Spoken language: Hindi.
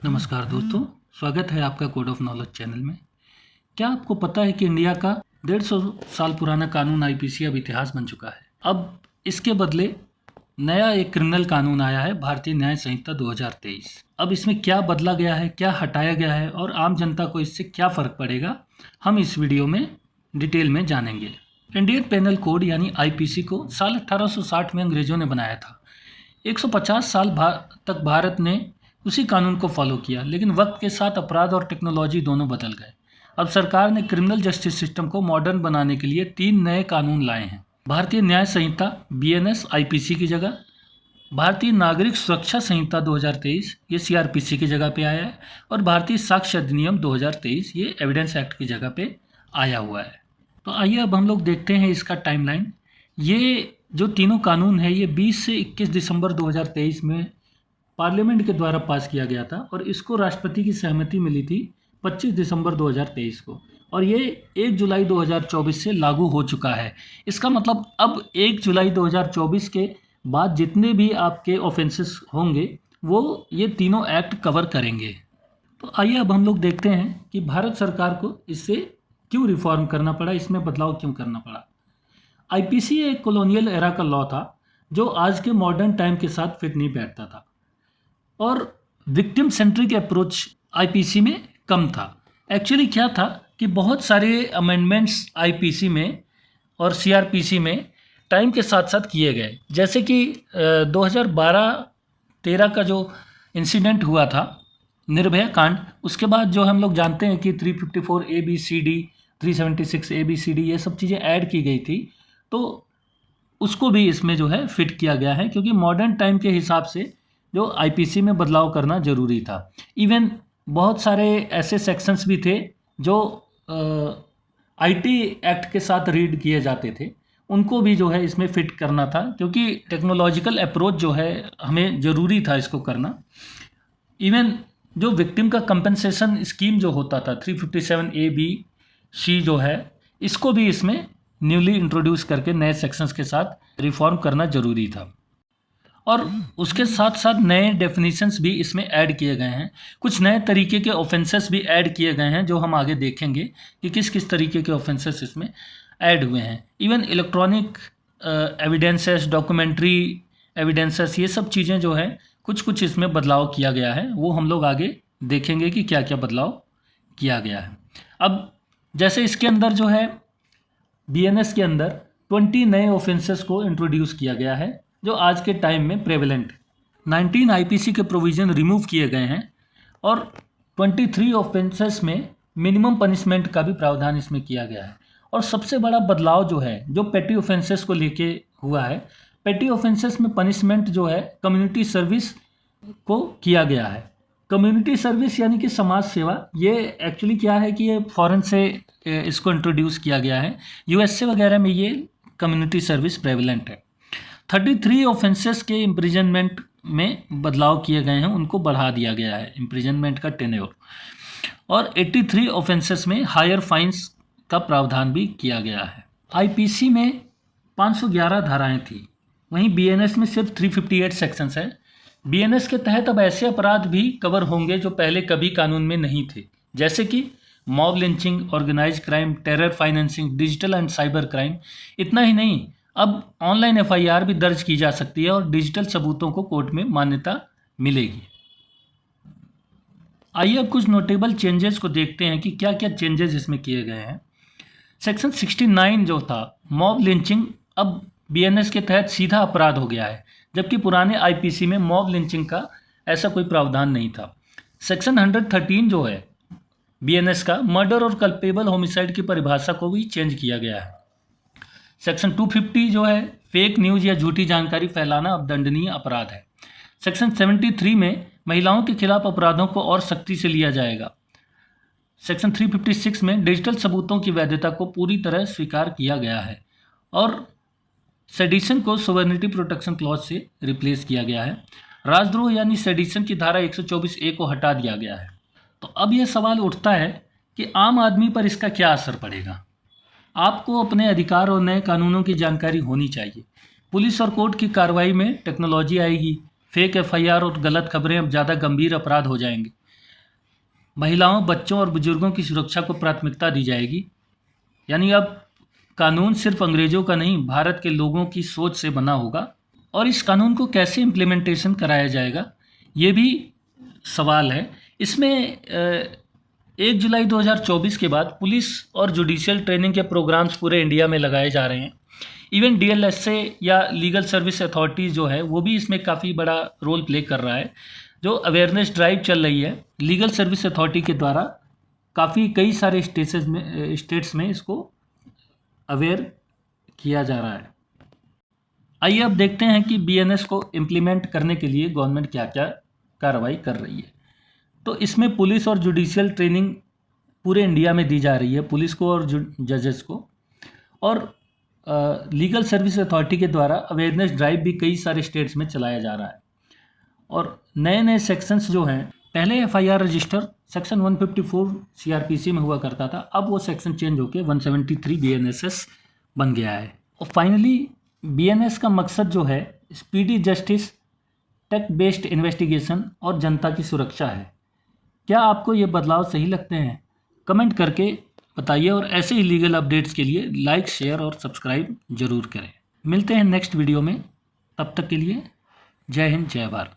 नमस्कार दोस्तों, स्वागत है आपका कोड ऑफ नॉलेज चैनल में। क्या आपको पता है कि इंडिया का 150 साल पुराना कानून आईपीसी अब इतिहास बन चुका है। अब इसके बदले नया एक क्रिमिनल कानून आया है, भारतीय न्याय संहिता 2023। अब इसमें क्या बदला गया है, क्या हटाया गया है और आम जनता को इससे क्या फ़र्क पड़ेगा, हम इस वीडियो में डिटेल में जानेंगे। इंडियन पेनल कोड यानी आईपीसी को साल 1860 में अंग्रेज़ों ने बनाया था। 150 साल तक भारत ने उसी कानून को फॉलो किया, लेकिन वक्त के साथ अपराध और टेक्नोलॉजी दोनों बदल गए। अब सरकार ने क्रिमिनल जस्टिस सिस्टम को मॉडर्न बनाने के लिए 3 नए कानून लाए हैं। भारतीय न्याय संहिता बीएनएस आईपीसी की जगह, भारतीय नागरिक सुरक्षा संहिता 2023 ये सीआरपीसी की जगह पे आया है, और भारतीय साक्ष्य अधिनियम 2023 ये एविडेंस एक्ट की जगह पे आया हुआ है। तो आइए अब हम लोग देखते हैं इसका टाइमलाइन। ये जो तीनों कानून है ये 20 से 21 दिसंबर 2023 में पार्लियामेंट के द्वारा पास किया गया था, और इसको राष्ट्रपति की सहमति मिली थी 25 दिसंबर 2023 को, और ये 1 जुलाई 2024 से लागू हो चुका है। इसका मतलब अब 1 जुलाई 2024 के बाद जितने भी आपके ऑफेंसेस होंगे वो ये तीनों एक्ट कवर करेंगे। तो आइए अब हम लोग देखते हैं कि भारत सरकार को इससे क्यों रिफॉर्म करना पड़ा, इसमें बदलाव क्यों करना पड़ा। आईपीसी एक कॉलोनियल एरा का लॉ था जो आज के मॉडर्न टाइम के साथ फिट नहीं बैठता था, और विक्टिम सेंट्रिक अप्रोच आईपीसी में कम था। एक्चुअली क्या था कि बहुत सारे अमेंडमेंट्स आईपीसी में और सीआरपीसी में टाइम के साथ साथ किए गए, जैसे कि 2012-13 का जो इंसिडेंट हुआ था निर्भया कांड, उसके बाद जो हम लोग जानते हैं कि 354 ABCD 376 ABCD ये सब चीज़ें ऐड की गई थी, तो उसको भी इसमें जो है फिट किया गया है, क्योंकि मॉडर्न टाइम के हिसाब से जो आईपीसी में बदलाव करना ज़रूरी था। इवन बहुत सारे ऐसे सेक्शंस भी थे जो आईटी एक्ट के साथ रीड किए जाते थे, उनको भी जो है इसमें फिट करना था, क्योंकि टेक्नोलॉजिकल अप्रोच जो है हमें ज़रूरी था इसको करना। इवन जो विक्टिम का कंपनसेशन स्कीम जो होता था 357 ABC जो है, इसको भी इसमें न्यूली इंट्रोड्यूस करके नए सेक्शंस के साथ रिफॉर्म करना ज़रूरी था, और उसके साथ साथ नए डेफिनेशंस भी इसमें ऐड किए गए हैं। कुछ नए तरीके के ऑफेंसेस भी ऐड किए गए हैं जो हम आगे देखेंगे कि किस किस तरीके के ऑफेंसेस इसमें ऐड हुए हैं। Even electronic evidences, documentary evidences, ये सब चीज़ें जो हैं कुछ कुछ इसमें बदलाव किया गया है, वो हम लोग आगे देखेंगे कि क्या क्या बदलाव किया गया है। अब जैसे इसके अंदर जो है बीएनएस के अंदर 20 नए ऑफेंसेस को इंट्रोड्यूस किया गया है जो आज के टाइम में प्रेवलेंट। 19 आईपीसी के प्रोविज़न रिमूव किए गए हैं, और 23 ऑफेंसेस में मिनिमम पनिशमेंट का भी प्रावधान इसमें किया गया है। और सबसे बड़ा बदलाव जो है जो पेटी ऑफेंसेस को लेके हुआ है, पेटी ऑफेंसेस में पनिशमेंट जो है कम्युनिटी सर्विस को किया गया है। कम्युनिटी सर्विस यानी कि समाज सेवा, ये एक्चुअली क्या है कि ये फॉरेन से इसको इंट्रोड्यूस किया गया है। यूएसए वगैरह में ये कम्युनिटी सर्विस प्रेवलेंट है। 33 ऑफेंसेस के इम्प्रिजनमेंट में बदलाव किए गए हैं, उनको बढ़ा दिया गया है इम्प्रिजनमेंट का टेन्योर, और 83 ऑफेंसेस में हायर फाइन्स का प्रावधान भी किया गया है। आईपीसी में 511 धाराएं थी, वहीं बीएनएस में सिर्फ 358 सेक्शंस हैं। बीएनएस के तहत अब ऐसे अपराध भी कवर होंगे जो पहले कभी कानून में नहीं थे, जैसे कि mob lynching, organise crime, terror financing, digital and cyber crime. इतना ही नहीं, अब ऑनलाइन एफआईआर भी दर्ज की जा सकती है और डिजिटल सबूतों को कोर्ट में मान्यता मिलेगी। आइए अब कुछ नोटेबल चेंजेस को देखते हैं कि क्या क्या चेंजेस इसमें किए गए हैं। सेक्शन 69 जो था मॉब लिंचिंग, अब बीएनएस के तहत सीधा अपराध हो गया है, जबकि पुराने आईपीसी में मॉब लिंचिंग का ऐसा कोई प्रावधान नहीं था। सेक्शन 113 जो है बीएनएस का, मर्डर और कल्पेबल होमिसाइड की परिभाषा को भी चेंज किया गया है। सेक्शन 250 जो है फेक न्यूज़ या झूठी जानकारी फैलाना अब दंडनीय अपराध है। सेक्शन 73 में महिलाओं के खिलाफ अपराधों को और सख्ती से लिया जाएगा। सेक्शन 356 में डिजिटल सबूतों की वैधता को पूरी तरह स्वीकार किया गया है, और सेडिशन को सोवर्निटी प्रोटेक्शन क्लॉज से रिप्लेस किया गया है। राजद्रोह यानी सेडिशन की धारा 124A को हटा दिया गया है। तो अब यह सवाल उठता है कि आम आदमी पर इसका क्या असर पड़ेगा। आपको अपने अधिकार और नए कानूनों की जानकारी होनी चाहिए। पुलिस और कोर्ट की कार्रवाई में टेक्नोलॉजी आएगी, फेक एफआईआर और गलत खबरें अब ज़्यादा गंभीर अपराध हो जाएंगे। महिलाओं, बच्चों और बुजुर्गों की सुरक्षा को प्राथमिकता दी जाएगी। यानी अब कानून सिर्फ अंग्रेज़ों का नहीं, भारत के लोगों की सोच से बना होगा। और इस कानून को कैसे इम्प्लीमेंटेशन कराया जाएगा, ये भी सवाल है। इसमें 1 जुलाई 2024 के बाद पुलिस और जुडिशियल ट्रेनिंग के प्रोग्राम्स पूरे इंडिया में लगाए जा रहे हैं। इवन DLSA या लीगल सर्विस अथॉरिटी जो है वो भी इसमें काफ़ी बड़ा रोल प्ले कर रहा है। जो अवेयरनेस ड्राइव चल रही है लीगल सर्विस अथॉरिटी के द्वारा, काफ़ी कई सारे स्टेट्स में इसको अवेयर किया जा रहा है। आइए अब देखते हैं कि BNS को इम्प्लीमेंट करने के लिए गवर्नमेंट क्या क्या कार्रवाई कर रही है। तो इसमें पुलिस और जुडिशियल ट्रेनिंग पूरे इंडिया में दी जा रही है, पुलिस को और जजेस को। और लीगल सर्विस अथॉरिटी के द्वारा अवेयरनेस ड्राइव भी कई सारे स्टेट्स में चलाया जा रहा है। और नए नए सेक्शंस जो हैं, पहले FIR रजिस्टर सेक्शन 154 CRPC में हुआ करता था, अब वो सेक्शन चेंज होकर 173 BNSS बन गया है। और फाइनली BNS का मकसद जो है speedy justice, tech based investigation और जनता की सुरक्षा है। क्या आपको ये बदलाव सही लगते हैं? कमेंट करके बताइए। और ऐसे ही लीगल अपडेट्स के लिए लाइक, शेयर और सब्सक्राइब जरूर करें। मिलते हैं नेक्स्ट वीडियो में, तब तक के लिए जय हिंद, जय भारत।